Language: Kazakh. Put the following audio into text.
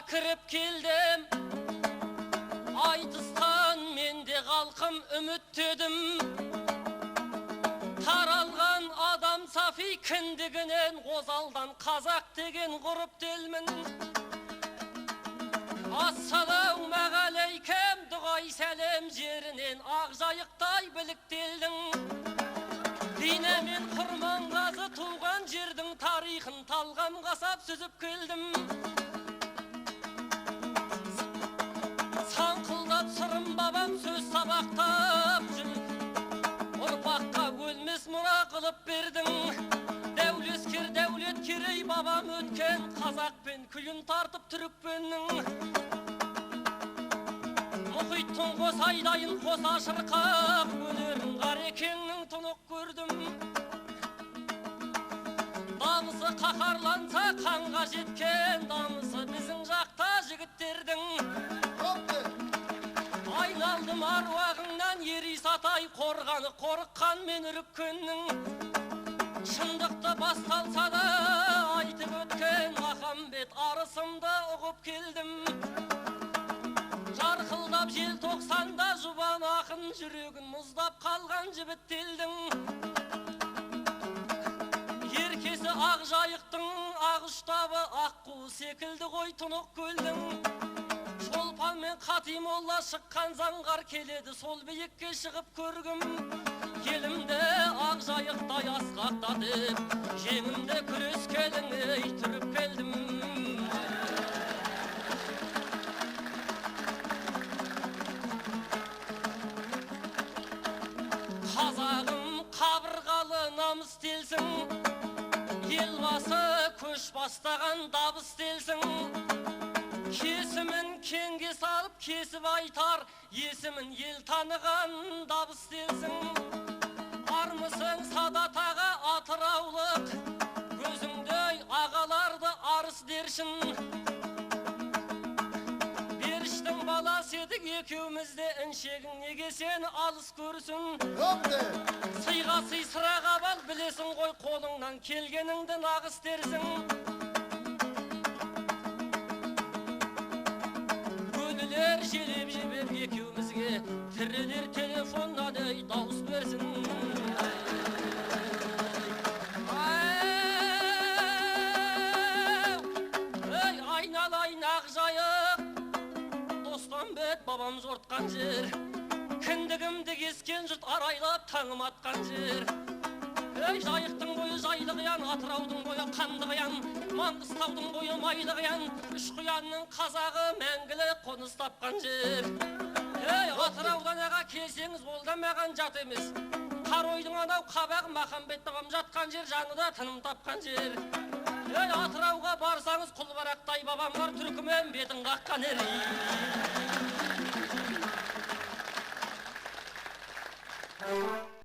кіріп келдім, айтыстан менде қалқым үміттедім. Таралған адам сафи кіндігінен, қозалдан қазақ деген ғұрып телмін. Ассалаумағалейкем, дұғай сәлем жерінен Ақжайықтай біліктелдің. Дине мен Құрманғазы туған жердің тарихын талғам қасап сүзіп келдім. Саңқылдап сырым бабам сөз сабақтап жүр, ұрпаққа өлмес мұра қылып бердің. Дәулескер дәулет керей бабам өткен, қазақпен күйін тартып түрікпеннің. Мұхиттың қос айдайын қоса шырқап, өнерін Қарекеңнің тұнық көрдім. Дамысы қақарланса қанға жеткен, дамысы біздің жақта жігіттердің. Айналдым аруағыңнан ери сатай, қорғаны қорыққан мен үріккеннің. Шындықты басталса да айтып өткен Махамбет арысымды ұғып келдім. Жарқылдап желтоқсанда жұбан ақын жүрегін мұздап қалған жібіттелдің. Еркесі Ақжайықтың Ақұштабы аққу секілді ғой тұнық көлдің. Шолпан мен Қатимолла шыққан заңғар келеді, сол биікке шығып көргім. Келімді Ақжайықтай асқақтатып, жеңімді күрескелің ей түріп келдім. Қазағым қабырғалы намыс телсің, елбасы көш бастаған дабыс телсің. Кесімін кеңге салып кесіп айтар, есімін ел таныған дабыс телсің. Армысың Садат аға атыраулық, көзіңдей ағаларды арыс дершін. Беріштің баласы едік екеумізде, іншегің неге сені алыс көрсін. Сыйға сый сыраға бал, білесің ғой қолыңнан келгеніңді нағыз дерсің. Өлілер желеп жебеп екеумізге, тірілер телефоннан ей дауыс берсін. Айналайын Ақжайық, Достанбек бабам жортқан жер, кіндігімді кескен жұрт арайлап таңым атқан жер. Жайықтың бойы жайлы қиян, Атыраудың бойы қанды қиян, Маңғыстаудың бойы майлы қиян, үш құянның қазағы мәңгілік қоныс тапқан жер. Атыраудан аға келсеңіз, ол да маған жат емес. Қаройдың анау қабағы Махамбет бабам жатқан жер, жаны да тыным тапқан жер. Атырауға барсаңыз, Құлбарақтай бабам бар, түркімен бетін қаққан ер.